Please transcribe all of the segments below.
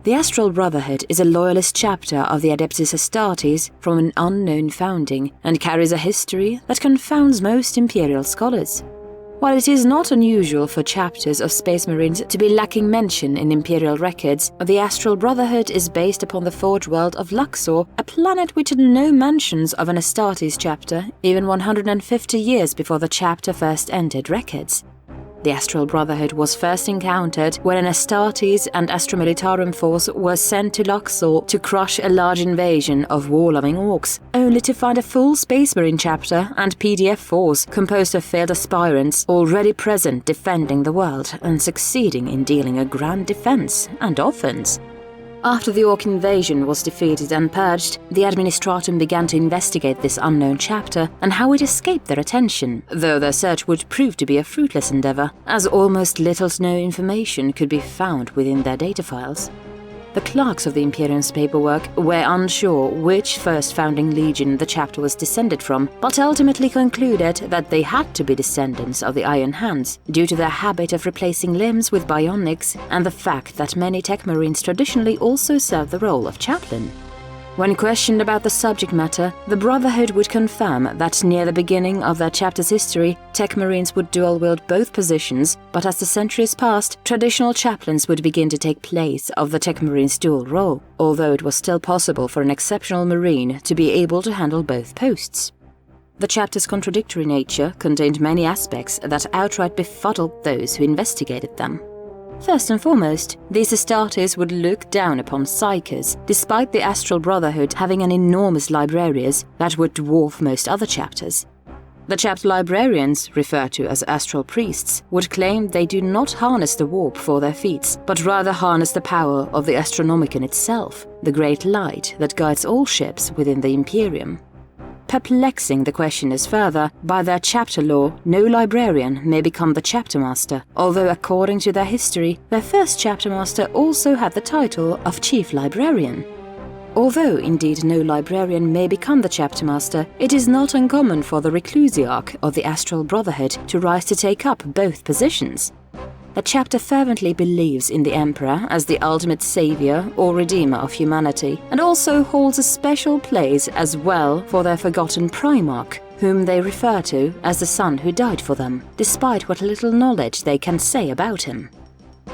The Astral Brotherhood is a loyalist chapter of the Adeptus Astartes from an unknown founding and carries a history that confounds most Imperial scholars. While it is not unusual for chapters of Space Marines to be lacking mention in Imperial records, the Astral Brotherhood is based upon the forge world of Luxor, a planet which had no mentions of an Astartes chapter even 150 years before the chapter first entered records. The Astral Brotherhood was first encountered when an Astartes and Astromilitarum force were sent to Luxor to crush a large invasion of war-loving orcs, only to find a full Space Marine chapter and PDF force composed of failed aspirants already present defending the world and succeeding in dealing a grand defense and offense. After the Orc invasion was defeated and purged, the Administratum began to investigate this unknown chapter and how it escaped their attention, though their search would prove to be a fruitless endeavor, as almost little to no information could be found within their data files. The clerks of the Imperium's paperwork were unsure which first founding legion the chapter was descended from, but ultimately concluded that they had to be descendants of the Iron Hands, due to their habit of replacing limbs with bionics and the fact that many Tech Marines traditionally also serve the role of chaplain. When questioned about the subject matter, the Brotherhood would confirm that near the beginning of their chapter's history, Tech Marines would dual-wield both positions, but as the centuries passed, traditional chaplains would begin to take place of the Tech Marines' dual role, although it was still possible for an exceptional Marine to be able to handle both posts. The chapter's contradictory nature contained many aspects that outright befuddled those who investigated them. First and foremost, these Astartes would look down upon psychers, despite the Astral Brotherhood having an enormous librarians that would dwarf most other chapters. The chapter librarians, referred to as astral priests, would claim they do not harness the warp for their feats, but rather harness the power of the Astronomicon itself, the great light that guides all ships within the Imperium. Perplexing the questioners further, by their chapter law, no librarian may become the chapter master, although according to their history, their first chapter master also had the title of chief librarian. Although indeed no librarian may become the chapter master, it is not uncommon for the Reclusiarch of the Astral Brotherhood to rise to take up both positions. The chapter fervently believes in the Emperor as the ultimate savior or redeemer of humanity, and also holds a special place as well for their forgotten Primarch, whom they refer to as the son who died for them, despite what little knowledge they can say about him.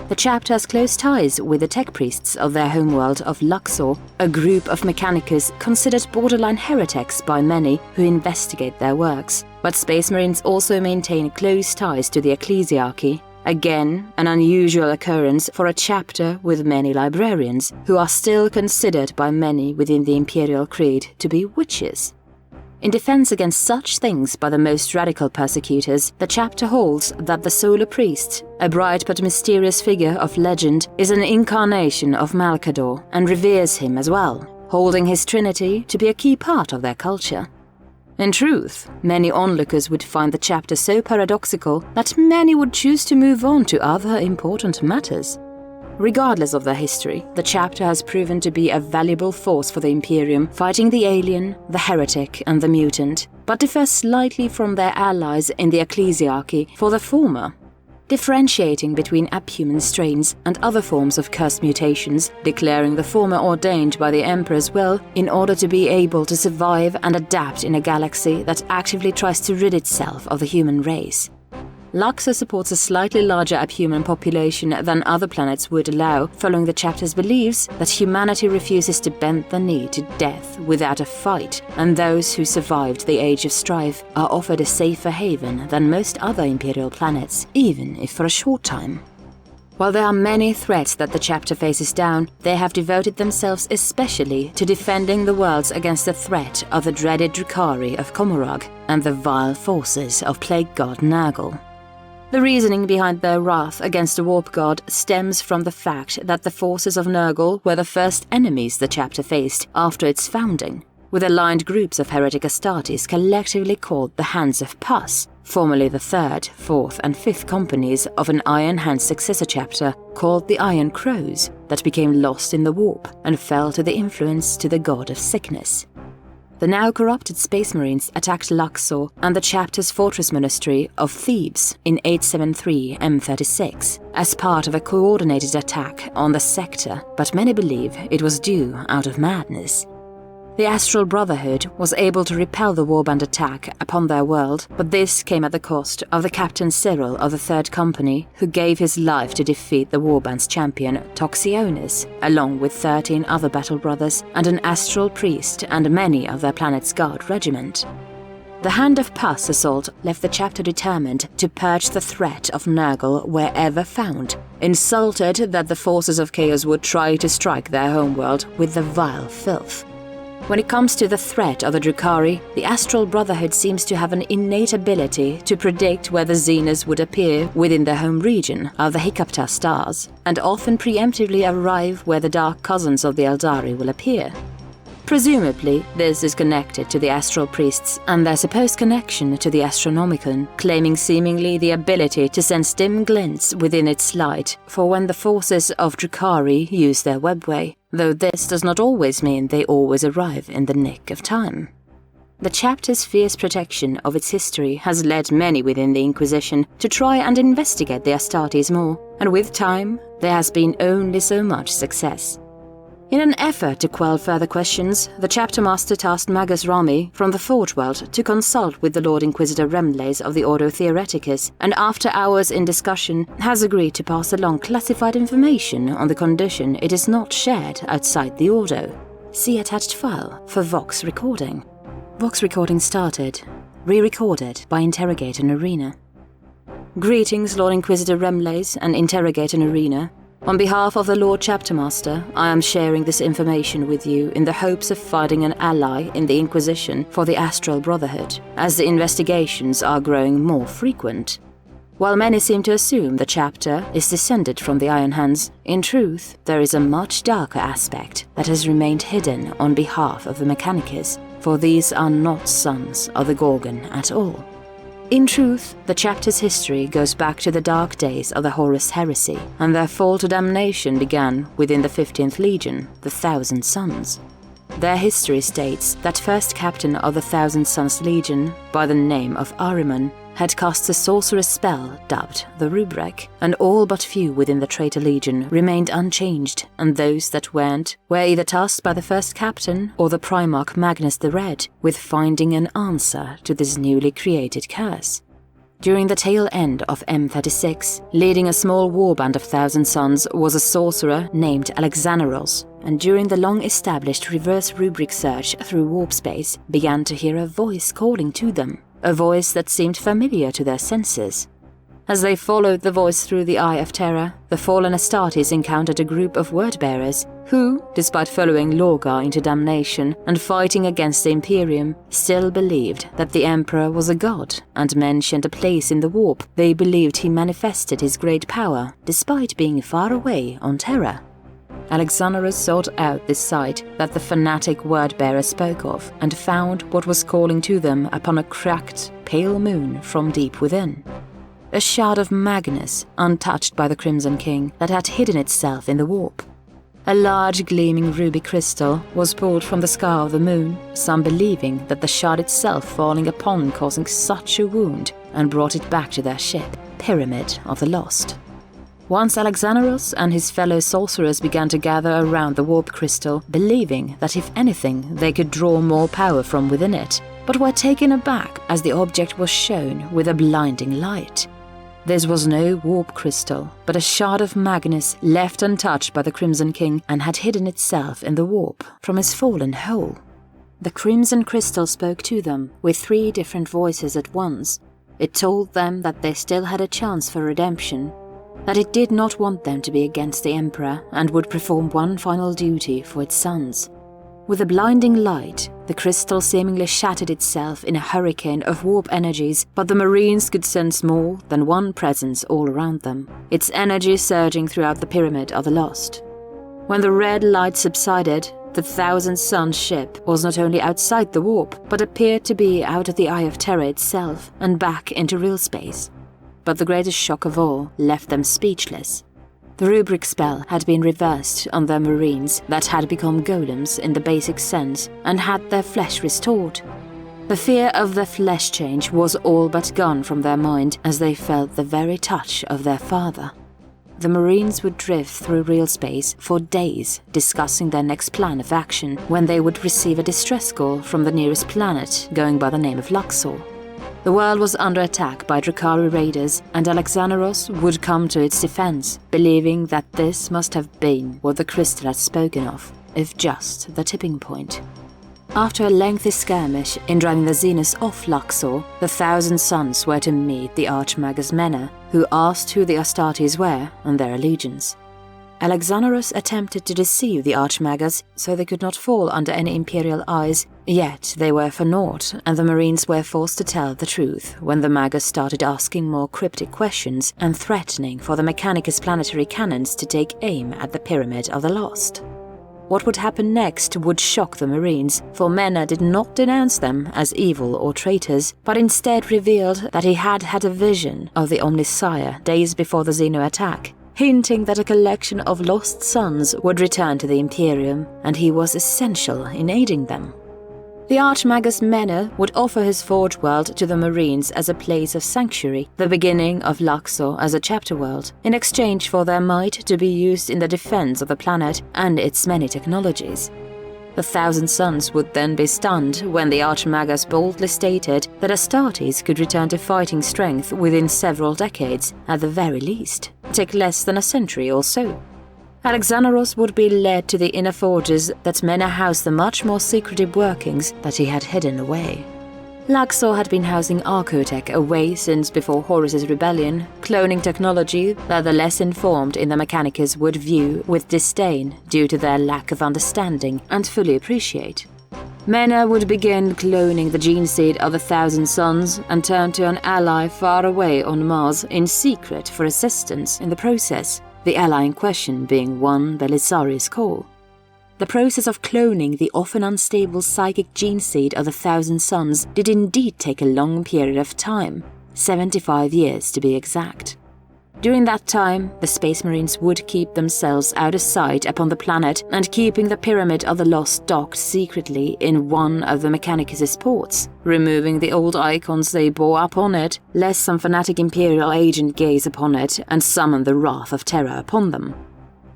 The chapter has close ties with the tech priests of their homeworld of Luxor, a group of mechanicus considered borderline heretics by many who investigate their works, but Space Marines also maintain close ties to the ecclesiarchy. Again, an unusual occurrence for a chapter with many librarians, who are still considered by many within the Imperial Creed to be witches. In defense against such things by the most radical persecutors, the chapter holds that the Solar Priest, a bright but mysterious figure of legend, is an incarnation of Malcador and reveres him as well, holding his trinity to be a key part of their culture. In truth, many onlookers would find the chapter so paradoxical that many would choose to move on to other important matters. Regardless of their history, the chapter has proven to be a valuable force for the Imperium, fighting the alien, the heretic, and the mutant, but differs slightly from their allies in the ecclesiarchy for the former, differentiating between abhuman strains and other forms of cursed mutations, declaring the former ordained by the Emperor's will in order to be able to survive and adapt in a galaxy that actively tries to rid itself of the human race. Luxor supports a slightly larger abhuman population than other planets would allow, following the chapter's beliefs that humanity refuses to bend the knee to death without a fight, and those who survived the Age of Strife are offered a safer haven than most other Imperial planets, even if for a short time. While there are many threats that the chapter faces down, they have devoted themselves especially to defending the worlds against the threat of the dreaded Drukhari of Komorog and the vile forces of Plague God Nurgle. The reasoning behind their wrath against the Warp God stems from the fact that the forces of Nurgle were the first enemies the chapter faced after its founding, with aligned groups of heretic Astartes collectively called the Hands of Pus, formerly the 3rd, 4th and 5th companies of an Iron Hand successor chapter called the Iron Crows that became lost in the warp and fell to the influence to the god of sickness. The now corrupted Space Marines attacked Luxor and the chapter's fortress monastery of Thebes in 873 M36 as part of a coordinated attack on the sector, but many believe it was due out of madness. The Astral Brotherhood was able to repel the warband attack upon their world, but this came at the cost of the Captain Cyril of the Third Company, who gave his life to defeat the warband's champion Toxionis, along with 13 other battle brothers and an astral priest and many of their planet's guard regiment. The Hand of Pus assault left the chapter determined to purge the threat of Nurgle wherever found, insulted that the forces of chaos would try to strike their homeworld with the vile filth. When it comes to the threat of the Drukhari, the Astral Brotherhood seems to have an innate ability to predict where the Xenas would appear within their home region of the Hiccupta stars, and often preemptively arrive where the dark cousins of the Eldari will appear. Presumably, this is connected to the Astral Priests and their supposed connection to the Astronomicon, claiming seemingly the ability to sense dim glints within its light for when the forces of Drukhari use their webway, though this does not always mean they always arrive in the nick of time. The chapter's fierce protection of its history has led many within the Inquisition to try and investigate the Astartes more, and with time, there has been only so much success. In an effort to quell further questions, the chapter master tasked Magus Rami from the Forge World to consult with the Lord Inquisitor Remlace of the Ordo Theoreticus, and after hours in discussion, has agreed to pass along classified information on the condition it is not shared outside the Ordo. See attached file for Vox recording. Vox recording started. Re-recorded by Interrogator Naerina. Greetings, Lord Inquisitor Remlace and Interrogator Naerina. On behalf of the Lord Chaptermaster, I am sharing this information with you in the hopes of finding an ally in the Inquisition for the Astral Brotherhood, as the investigations are growing more frequent. While many seem to assume the chapter is descended from the Iron Hands, in truth, there is a much darker aspect that has remained hidden on behalf of the Mechanicus, for these are not sons of the Gorgon at all. In truth, the chapter's history goes back to the dark days of the Horus Heresy, and their fall to damnation began within the 15th Legion, the Thousand Sons. Their history states that first captain of the Thousand Sons Legion, by the name of Ahriman, had cast a sorcerer's spell dubbed the Rubric, and all but few within the Traitor Legion remained unchanged, and those that weren't were either tasked by the first captain or the Primarch Magnus the Red with finding an answer to this newly created curse. During the tail end of M36, leading a small warband of Thousand Sons was a sorcerer named Alexaneros, and during the long-established reverse rubric search through warp space, began to hear a voice calling to them, a voice that seemed familiar to their senses. As they followed the voice through the Eye of Terror, the fallen Astartes encountered a group of word-bearers who, despite following Lorgar into damnation and fighting against the Imperium, still believed that the Emperor was a god and mentioned a place in the warp they believed he manifested his great power despite being far away on Terra. Alexaneros sought out this site that the fanatic word-bearer spoke of and found what was calling to them upon a cracked, pale moon from deep within. A shard of Magnus, untouched by the Crimson King, that had hidden itself in the warp. A large gleaming ruby crystal was pulled from the scar of the moon, some believing that the shard itself falling upon causing such a wound and brought it back to their ship, Pyramid of the Lost. Once Alexaneros and his fellow sorcerers began to gather around the warp crystal, believing that if anything they could draw more power from within it, but were taken aback as the object was shown with a blinding light. This was no warp crystal, but a shard of Magnus left untouched by the Crimson King and had hidden itself in the warp from his fallen hole. The Crimson Crystal spoke to them with 3 different voices at once. It told them that they still had a chance for redemption, that it did not want them to be against the Emperor and would perform one final duty for its sons. With a blinding light, the crystal seemingly shattered itself in a hurricane of warp energies, but the Marines could sense more than one presence all around them, its energy surging throughout the Pyramid of the Lost. When the red light subsided, the Thousand Sons ship was not only outside the warp, but appeared to be out of the Eye of Terror itself and back into real space. But the greatest shock of all left them speechless. The rubric spell had been reversed on the Marines that had become golems in the basic sense and had their flesh restored. The fear of the flesh change was all but gone from their mind as they felt the very touch of their father. The Marines would drift through real space for days, discussing their next plan of action when they would receive a distress call from the nearest planet going by the name of Luxor. The world was under attack by Drakari raiders, and Alexandros would come to its defense, believing that this must have been what the crystal had spoken of, if just the tipping point. After a lengthy skirmish in driving the Zenus off Luxor, the Thousand Sons were to meet the Archmagus Mena, who asked who the Astartes were and their allegiance. Alexandros attempted to deceive the Archmagus so they could not fall under any imperial eyes, yet they were for naught, and the Marines were forced to tell the truth when the Magus started asking more cryptic questions and threatening for the Mechanicus planetary cannons to take aim at the Pyramid of the Lost. What would happen next would shock the Marines, for Mena did not denounce them as evil or traitors, but instead revealed that he had had a vision of the Omnisire days before the Xeno attack, hinting that a collection of lost sons would return to the Imperium, and he was essential in aiding them. The Archmagus Mena would offer his Forge World to the Marines as a place of sanctuary, the beginning of Luxor as a chapter world, in exchange for their might to be used in the defense of the planet and its many technologies. The Thousand Sons would then be stunned when the Archmagus boldly stated that Astartes could return to fighting strength within several decades, at the very least, take less than a century or so. Alexandros would be led to the inner forges that Mena housed the much more secretive workings that he had hidden away. Luxor had been housing Archotech away since before Horus's rebellion, cloning technology that the less informed in the Mechanicus would view with disdain due to their lack of understanding and fully appreciate. Mena would begin cloning the gene seed of the Thousand Sons and turn to an ally far away on Mars in secret for assistance in the process, the ally in question being one Belisarius Call. The process of cloning the often unstable psychic gene seed of the Thousand Sons did indeed take a long period of time, 75 years to be exact. During that time, the Space Marines would keep themselves out of sight upon the planet and keeping the Pyramid of the Lost docked secretly in one of the Mechanicus' ports, removing the old icons they bore upon it, lest some fanatic Imperial agent gaze upon it and summon the wrath of terror upon them.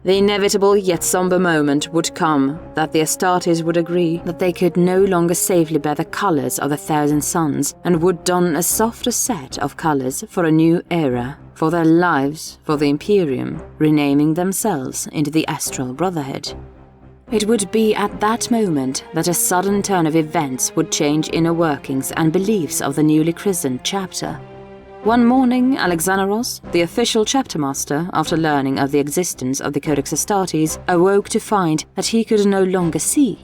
The inevitable yet somber moment would come that the Astartes would agree that they could no longer safely bear the colors of the Thousand Sons and would don a softer set of colors for a new era, for their lives, for the Imperium, renaming themselves into the Astral Brotherhood. It would be at that moment that a sudden turn of events would change inner workings and beliefs of the newly christened chapter. One morning, Alexandros, the official chapter master, after learning of the existence of the Codex Astartes, awoke to find that he could no longer see.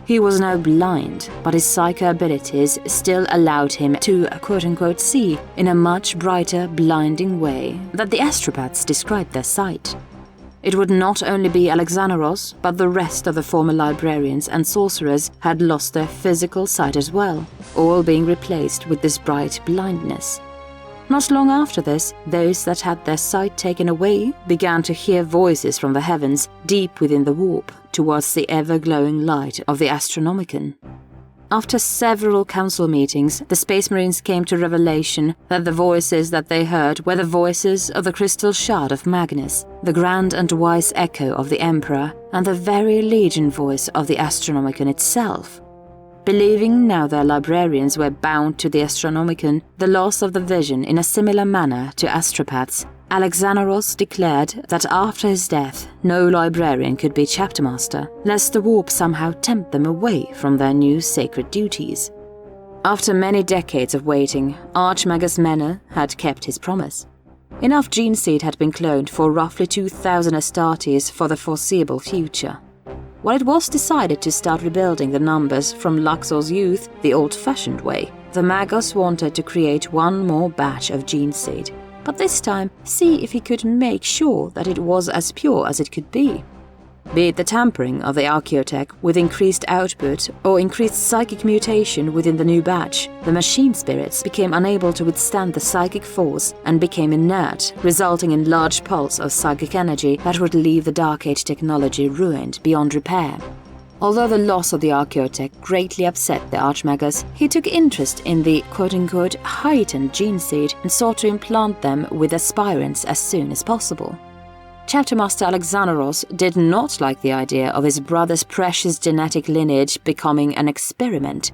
He was now blind, but his psycho abilities still allowed him to quote-unquote see in a much brighter, blinding way that the astropaths described their sight. It would not only be Alexandros, but the rest of the former librarians and sorcerers had lost their physical sight as well, all being replaced with this bright blindness. Not long after this, those that had their sight taken away began to hear voices from the heavens deep within the warp towards the ever-glowing light of the Astronomicon. After several council meetings, the Space Marines came to revelation that the voices that they heard were the voices of the Crystal Shard of Magnus, the grand and wise echo of the Emperor, and the very legion voice of the Astronomicon itself. Believing now their librarians were bound to the Astronomicon, the loss of the vision in a similar manner to astropaths, Alexandros declared that after his death, no librarian could be chaptermaster, lest the warp somehow tempt them away from their new sacred duties. After many decades of waiting, Archmagus Mena had kept his promise. Enough gene seed had been cloned for roughly 2,000 Astartes for the foreseeable future. While it was decided to start rebuilding the numbers from Luxor's youth the old-fashioned way, the Magos wanted to create one more batch of gene seed, but this time see if he could make sure that it was as pure as it could be. be it the tampering of the archaeotech with increased output or increased psychic mutation within the new batch, the machine spirits became unable to withstand the psychic force and became inert, resulting in large pulse of psychic energy that would leave the Dark Age technology ruined beyond repair. Although the loss of the archaeotech greatly upset the Archmagus, he took interest in the quote-unquote heightened gene seed and sought to implant them with aspirants as soon as possible. Chapter Master Alexandros did not like the idea of his brother's precious genetic lineage becoming an experiment.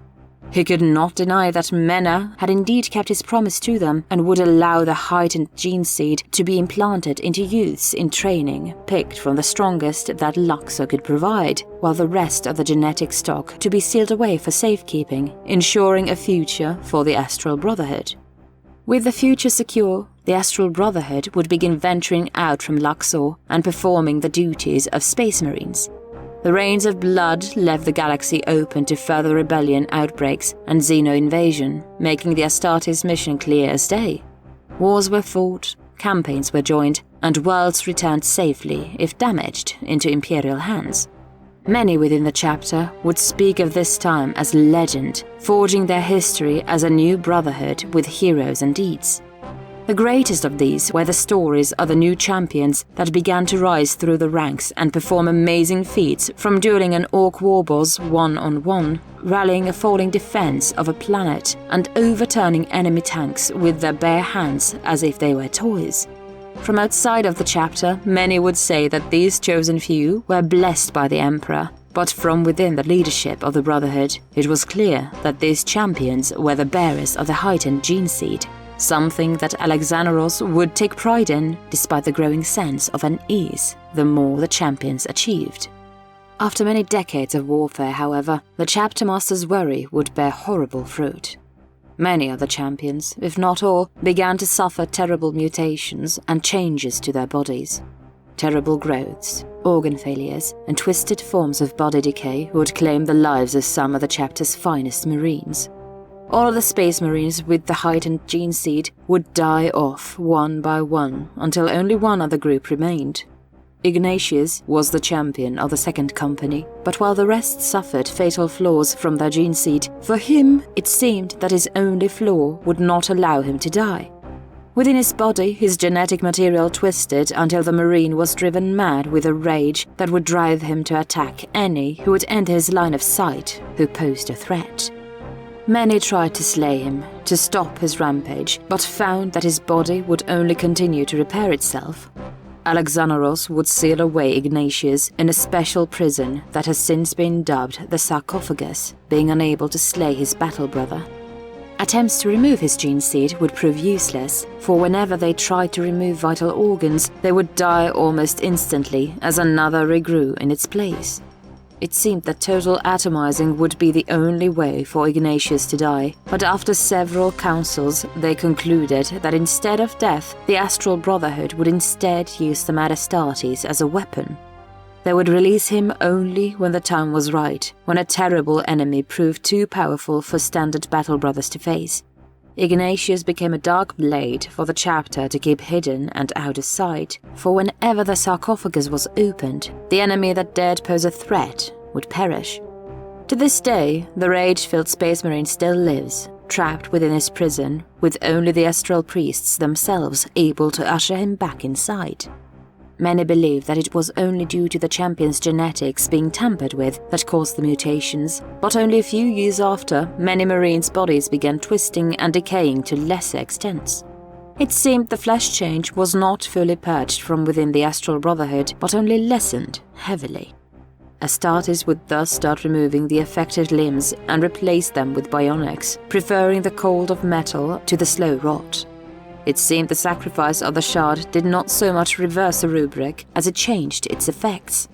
He could not deny that Mena had indeed kept his promise to them and would allow the heightened gene seed to be implanted into youths in training, picked from the strongest that Luxor could provide, while the rest of the genetic stock to be sealed away for safekeeping, ensuring a future for the Astral Brotherhood. With the future secure, the Astral Brotherhood would begin venturing out from Luxor and performing the duties of Space Marines. The rains of blood left the galaxy open to further rebellion outbreaks and Xeno invasion, making the Astartes mission clear as day. Wars were fought, campaigns were joined, and worlds returned safely, if damaged, into Imperial hands. Many within the chapter would speak of this time as legend, forging their history as a new brotherhood with heroes and deeds. The greatest of these were the stories of the new champions that began to rise through the ranks and perform amazing feats, from dueling an orc warboss one-on-one, rallying a falling defense of a planet, and overturning enemy tanks with their bare hands as if they were toys. From outside of the chapter, many would say that these chosen few were blessed by the Emperor, but from within the leadership of the Brotherhood, it was clear that these champions were the bearers of the heightened gene seed. Something that Alexandros would take pride in, despite the growing sense of unease the more the champions achieved. After many decades of warfare, however, the chapter master's worry would bear horrible fruit. Many of the champions, if not all, began to suffer terrible mutations and changes to their bodies. Terrible growths, organ failures, and twisted forms of body decay would claim the lives of some of the chapter's finest Marines. All of the Space Marines with the heightened gene seed would die off one by one until only one of the group remained. Ignatius was the champion of the second company, but while the rest suffered fatal flaws from their gene seed, for him it seemed that his only flaw would not allow him to die. Within his body, his genetic material twisted until the Marine was driven mad with a rage that would drive him to attack any who would enter his line of sight who posed a threat. Many tried to slay him, to stop his rampage, but found that his body would only continue to repair itself. Alexandros would seal away Ignatius in a special prison that has since been dubbed the sarcophagus, being unable to slay his battle brother. Attempts to remove his gene seed would prove useless, for whenever they tried to remove vital organs, they would die almost instantly as another regrew in its place. It seemed that total atomizing would be the only way for Ignatius to die, but after several councils, they concluded that instead of death, the Astral Brotherhood would instead use the Mad Astartes as a weapon. They would release him only when the time was right, when a terrible enemy proved too powerful for standard battle brothers to face. Ignatius became a dark blade for the chapter to keep hidden and out of sight, for whenever the sarcophagus was opened, the enemy that dared pose a threat would perish. To this day, the rage-filled Space Marine still lives, trapped within his prison, with only the astral priests themselves able to usher him back inside. Many believe that it was only due to the champion's genetics being tampered with that caused the mutations, but only a few years after, many Marines' bodies began twisting and decaying to lesser extents. It seemed the flesh change was not fully purged from within the Astral Brotherhood, but only lessened heavily. Astartes would thus start removing the affected limbs and replace them with bionics, preferring the cold of metal to the slow rot. It seemed the sacrifice of the shard did not so much reverse the rubric as it changed its effects.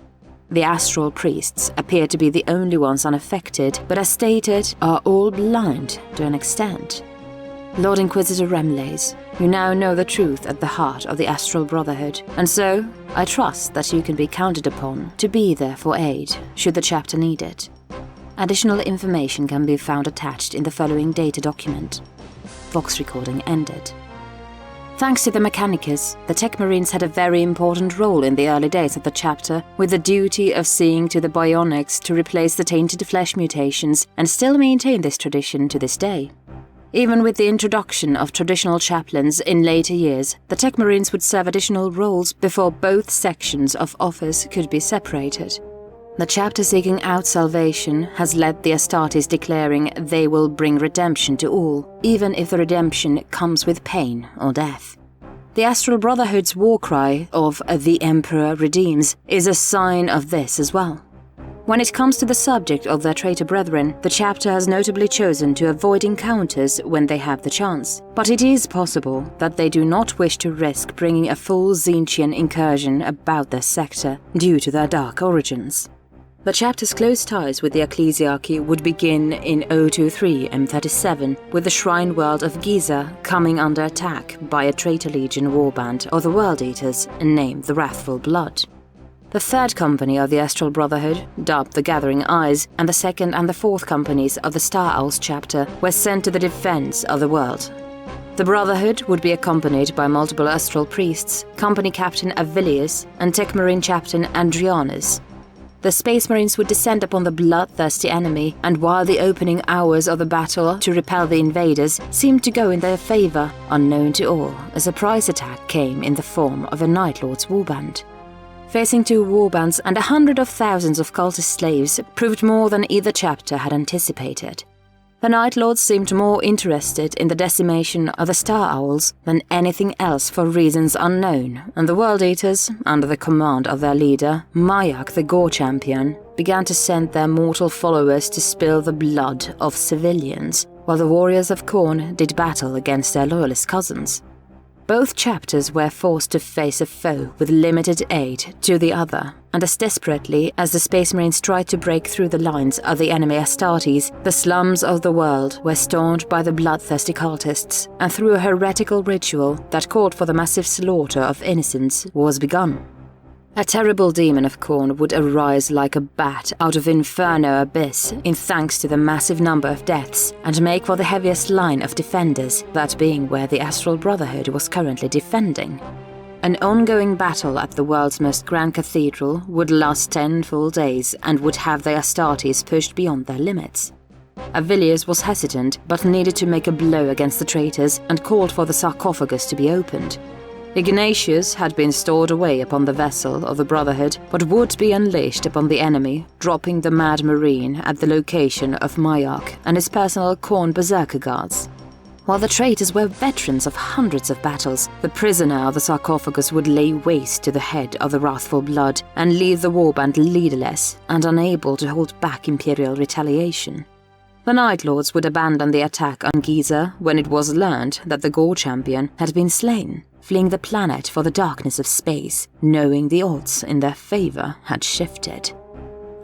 The astral priests appear to be the only ones unaffected, but as stated, are all blind to an extent. Lord Inquisitor Remlays, you now know the truth at the heart of the Astral Brotherhood, and so I trust that you can be counted upon to be there for aid, should the chapter need it. Additional information can be found attached in the following data document. Vox recording ended. Thanks to the Mechanicus, the Tech Marines had a very important role in the early days of the chapter, with the duty of seeing to the bionics to replace the tainted flesh mutations, and still maintain this tradition to this day. Even with the introduction of traditional chaplains in later years, the Tech Marines would serve additional roles before both sections of office could be separated. The chapter seeking out salvation has led the Astartes declaring they will bring redemption to all, even if the redemption comes with pain or death. The Astral Brotherhood's war cry of "The Emperor Redeems" is a sign of this as well. When it comes to the subject of their traitor brethren, the chapter has notably chosen to avoid encounters when they have the chance, but it is possible that they do not wish to risk bringing a full Tzeentchian incursion about their sector due to their dark origins. The chapter's close ties with the ecclesiarchy would begin in 023 M37, with the shrine world of Giza coming under attack by a traitor legion warband of the World Eaters named the Wrathful Blood. The third company of the Astral Brotherhood, dubbed the Gathering Eyes, and the second and the fourth companies of the Star Owls chapter were sent to the defense of the world. The Brotherhood would be accompanied by multiple Astral priests, Company Captain Avilius and Tech Marine Captain Andrianus. The Space Marines would descend upon the bloodthirsty enemy, and while the opening hours of the battle to repel the invaders seemed to go in their favor, unknown to all, a surprise attack came in the form of a Night Lord's warband. Facing two warbands and 100,000 of cultist slaves proved more than either chapter had anticipated. The Night Lords seemed more interested in the decimation of the Star Owls than anything else for reasons unknown, and the World Eaters, under the command of their leader, Mayak the Gore Champion, began to send their mortal followers to spill the blood of civilians, while the Warriors of Khorne did battle against their loyalist cousins. Both chapters were forced to face a foe with limited aid to the other, and as desperately as the Space Marines tried to break through the lines of the enemy Astartes, the slums of the world were stormed by the bloodthirsty cultists, and through a heretical ritual that called for the massive slaughter of innocents was begun. A terrible demon of Khorne would arise like a bat out of Inferno abyss in thanks to the massive number of deaths, and make for the heaviest line of defenders, that being where the Astral Brotherhood was currently defending. An ongoing battle at the world's most grand cathedral would last 10 full days and would have the Astartes pushed beyond their limits. Avilius was hesitant, but needed to make a blow against the traitors and called for the sarcophagus to be opened. Ignatius had been stored away upon the vessel of the Brotherhood, but would be unleashed upon the enemy, dropping the Mad Marine at the location of Mayak and his personal Khorne berserker guards. While the traitors were veterans of hundreds of battles, the prisoner of the sarcophagus would lay waste to the head of the Wrathful Blood and leave the warband leaderless and unable to hold back Imperial retaliation. The Night Lords would abandon the attack on Giza when it was learned that the Gore Champion had been slain, fleeing the planet for the darkness of space, knowing the odds in their favor had shifted.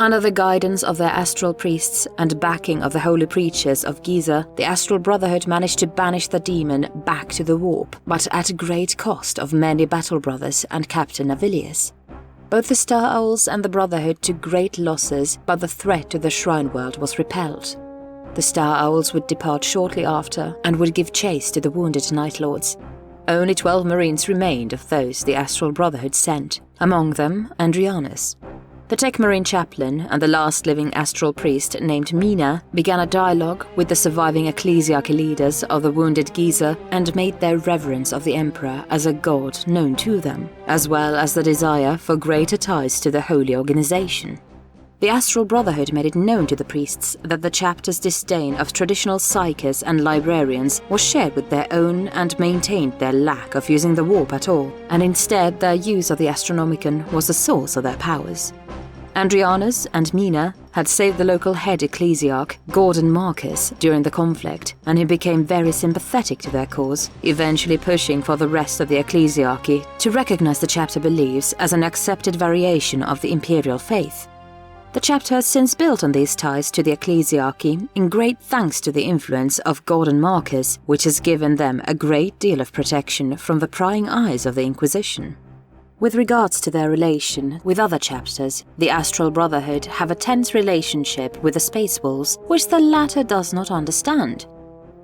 Under the guidance of their astral priests and backing of the holy preachers of Giza, the Astral Brotherhood managed to banish the demon back to the warp, but at a great cost of many battle brothers and Captain Avilius. Both the Star Owls and the Brotherhood took great losses, but the threat to the Shrine World was repelled. The Star Owls would depart shortly after and would give chase to the wounded Night Lords. Only 12 Marines remained of those the Astral Brotherhood sent, among them Andrianus. The Tech Marine chaplain and the last living astral priest named Mina began a dialogue with the surviving ecclesiarchy leaders of the wounded Giza and made their reverence of the Emperor as a god known to them, as well as the desire for greater ties to the holy organization. The Astral Brotherhood made it known to the priests that the chapter's disdain of traditional psychics and librarians was shared with their own and maintained their lack of using the warp at all, and instead their use of the Astronomicon was the source of their powers. Andrianus and Mina had saved the local head ecclesiarch, Gordon Marcus, during the conflict, and he became very sympathetic to their cause, eventually pushing for the rest of the ecclesiarchy to recognize the chapter beliefs as an accepted variation of the imperial faith. The chapter has since built on these ties to the ecclesiarchy, in great thanks to the influence of Gordon Marcus, which has given them a great deal of protection from the prying eyes of the Inquisition. With regards to their relation with other chapters, the Astral Brotherhood have a tense relationship with the Space Wolves, which the latter does not understand.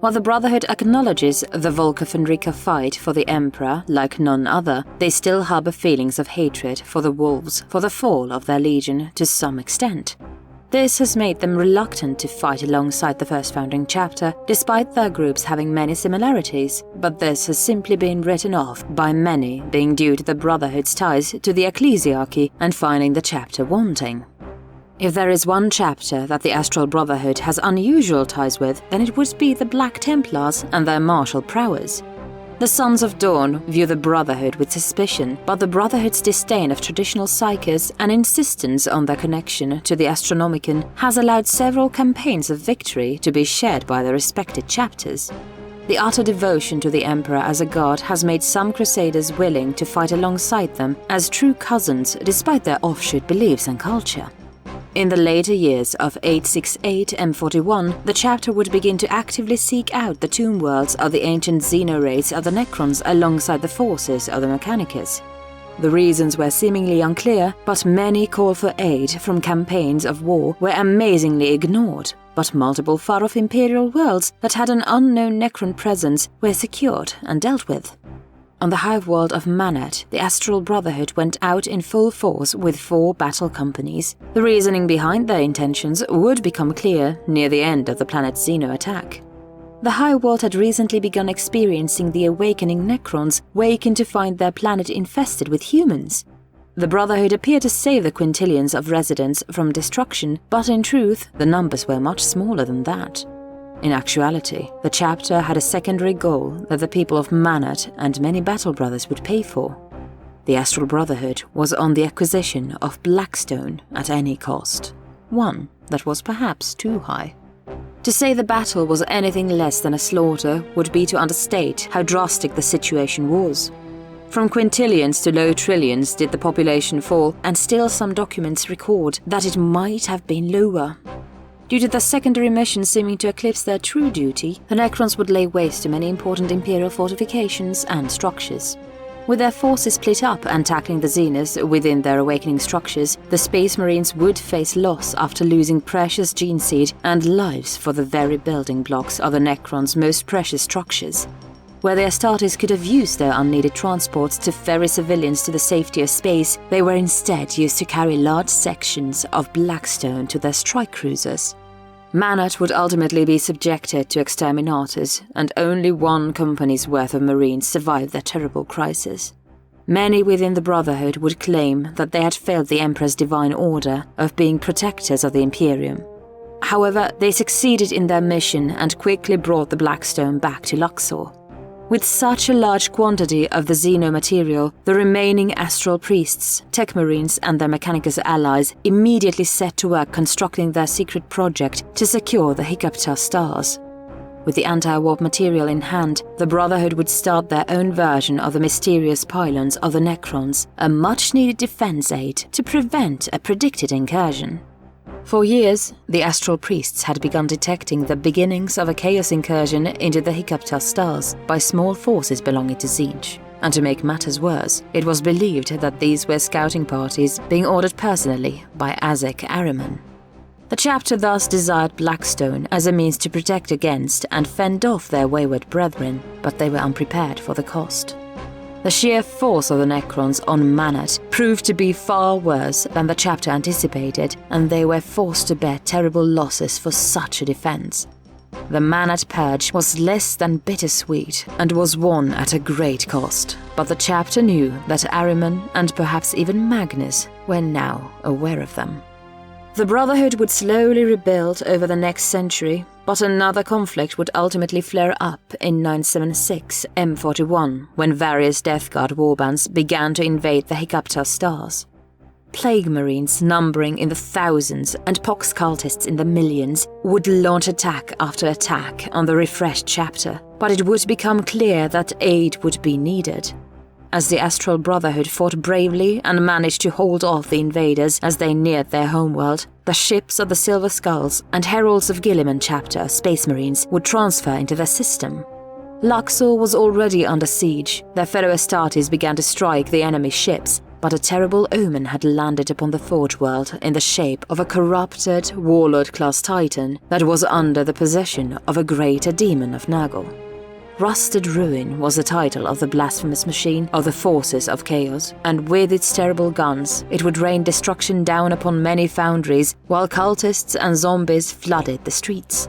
While the Brotherhood acknowledges the Volca-Fenrica fight for the Emperor like none other, they still harbor feelings of hatred for the Wolves for the fall of their legion to some extent. This has made them reluctant to fight alongside the first founding chapter, despite their groups having many similarities, but this has simply been written off by many being due to the Brotherhood's ties to the ecclesiarchy and finding the chapter wanting. If there is one chapter that the Astral Brotherhood has unusual ties with, then it would be the Black Templars and their martial prowess. The Sons of Dawn view the Brotherhood with suspicion, but the Brotherhood's disdain of traditional psykers and insistence on their connection to the Astronomicon has allowed several campaigns of victory to be shared by their respected chapters. The utter devotion to the Emperor as a god has made some Crusaders willing to fight alongside them as true cousins despite their offshoot beliefs and culture. In the later years of 868 M41, the chapter would begin to actively seek out the tomb worlds of the ancient xeno-race of the Necrons alongside the forces of the Mechanicus. The reasons were seemingly unclear, but many call for aid from campaigns of war were amazingly ignored, but multiple far-off Imperial worlds that had an unknown Necron presence were secured and dealt with. On the hive world of Manat, the Astral Brotherhood went out in full force with 4 battle companies. The reasoning behind their intentions would become clear near the end of the planet's Xeno attack. The hive world had recently begun experiencing the awakening Necrons, waking to find their planet infested with humans. The Brotherhood appeared to save the quintillions of residents from destruction, but in truth, the numbers were much smaller than that. In actuality, the chapter had a secondary goal that the people of Manat and many Battle Brothers would pay for. The Astral Brotherhood was on the acquisition of Blackstone at any cost, one that was perhaps too high. To say the battle was anything less than a slaughter would be to understate how drastic the situation was. From quintillions to low trillions did the population fall, and still some documents record that it might have been lower. Due to the secondary mission seeming to eclipse their true duty, the Necrons would lay waste to many important Imperial fortifications and structures. With their forces split up and tackling the Xenos within their awakening structures, the Space Marines would face loss after losing precious gene seed and lives for the very building blocks of the Necrons' most precious structures. Where the Astartes could have used their unneeded transports to ferry civilians to the safety of space, they were instead used to carry large sections of Blackstone to their strike cruisers. Manat would ultimately be subjected to exterminators, and only one company's worth of Marines survived that terrible crisis. Many within the Brotherhood would claim that they had failed the Emperor's divine order of being protectors of the Imperium. However, they succeeded in their mission and quickly brought the Blackstone back to Luxor. With such a large quantity of the Xeno material, the remaining Astral Priests, Tech Marines and their Mechanicus allies immediately set to work constructing their secret project to secure the Hiccup-Tar stars. With the anti-warp material in hand, the Brotherhood would start their own version of the mysterious pylons of the Necrons, a much-needed defense aid to prevent a predicted incursion. For years, the Astral Priests had begun detecting the beginnings of a chaos incursion into the Hiccup-Tar stars by small forces belonging to Siege. And to make matters worse, it was believed that these were scouting parties being ordered personally by Azek Ahriman. The chapter thus desired Blackstone as a means to protect against and fend off their wayward brethren, but they were unprepared for the cost. The sheer force of the Necrons on Manat proved to be far worse than the chapter anticipated, and they were forced to bear terrible losses for such a defense. The Manat purge was less than bittersweet and was won at a great cost, but the chapter knew that Ahriman and perhaps even Magnus were now aware of them. The Brotherhood would slowly rebuild over the next century, but another conflict would ultimately flare up in 976 M41 when various Death Guard warbands began to invade the Hiccup-Tar stars. Plague Marines numbering in the thousands and Pox cultists in the millions would launch attack after attack on the refreshed chapter, but it would become clear that aid would be needed. As the Astral Brotherhood fought bravely and managed to hold off the invaders as they neared their homeworld, the ships of the Silver Skulls and Heralds of Gilliman chapter Space Marines would transfer into their system. Luxor was already under siege. Their fellow Astartes began to strike the enemy ships, but a terrible omen had landed upon the Forge world in the shape of a corrupted, warlord-class titan that was under the possession of a greater demon of Nurgle. Rusted Ruin was the title of the blasphemous machine of the forces of chaos, and with its terrible guns, it would rain destruction down upon many foundries while cultists and zombies flooded the streets.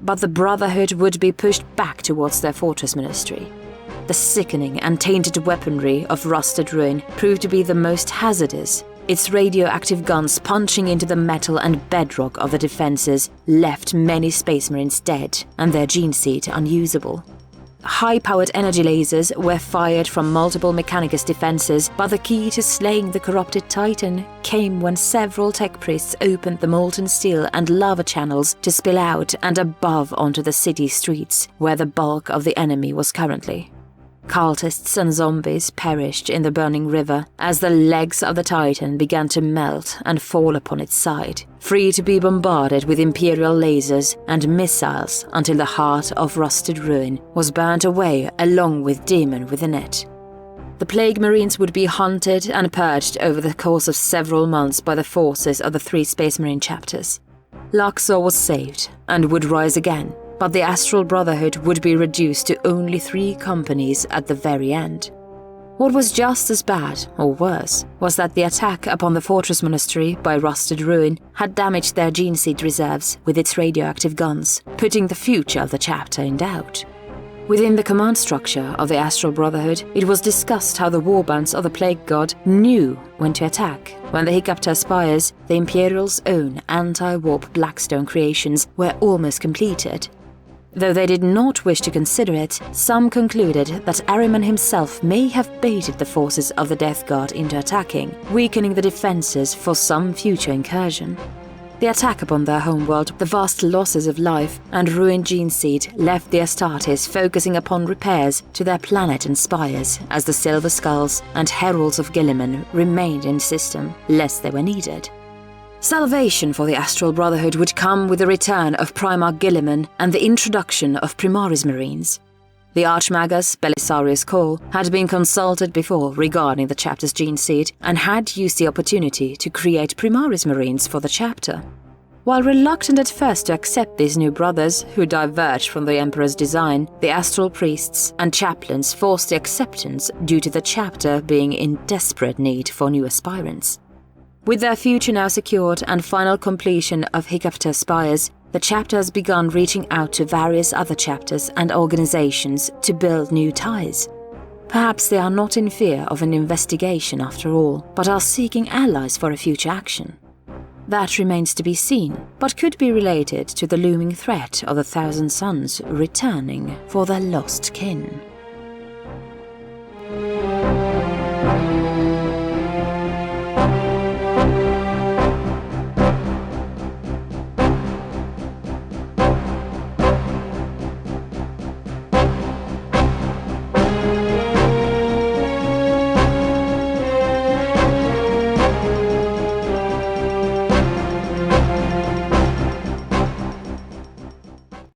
But the Brotherhood would be pushed back towards their fortress ministry. The sickening and tainted weaponry of Rusted Ruin proved to be the most hazardous. Its radioactive guns punching into the metal and bedrock of the defenses left many Space Marines dead and their gene seed unusable. High-powered energy lasers were fired from multiple Mechanicus defenses, but the key to slaying the corrupted Titan came when several tech priests opened the molten steel and lava channels to spill out and above onto the city streets, where the bulk of the enemy was currently. Cultists and zombies perished in the burning river as the legs of the Titan began to melt and fall upon its side, free to be bombarded with Imperial lasers and missiles until the heart of Rusted Ruin was burnt away along with Demon within it. The Plague Marines would be hunted and purged over the course of several months by the forces of the 3 Space Marine chapters. Luxor was saved and would rise again, but the Astral Brotherhood would be reduced to only 3 companies at the very end. What was just as bad, or worse, was that the attack upon the Fortress Monastery by Rusted Ruin had damaged their gene seed reserves with its radioactive guns, putting the future of the chapter in doubt. Within the command structure of the Astral Brotherhood, it was discussed how the warbands of the Plague God knew when to attack, when the Hiccup Spires, the Imperial's own anti-warp Blackstone creations, were almost completed. Though they did not wish to consider it, some concluded that Ahriman himself may have baited the forces of the Death Guard into attacking, weakening the defenses for some future incursion. The attack upon their homeworld, the vast losses of life, and ruined gene seed left the Astartes focusing upon repairs to their planet and spires as the Silver Skulls and Heralds of Gilliman remained in system, lest they were needed. Salvation for the Astral Brotherhood would come with the return of Primarch Gilliman and the introduction of Primaris Marines. The Archmagus Belisarius Cole had been consulted before regarding the chapter's gene seed and had used the opportunity to create Primaris Marines for the chapter. While reluctant at first to accept these new brothers who diverged from the Emperor's design, the Astral priests and chaplains forced the acceptance due to the chapter being in desperate need for new aspirants. With their future now secured and final completion of Hiccup Spires, the chapter has begun reaching out to various other chapters and organizations to build new ties. Perhaps they are not in fear of an investigation after all, but are seeking allies for a future action. That remains to be seen, but could be related to the looming threat of the Thousand Sons returning for their lost kin.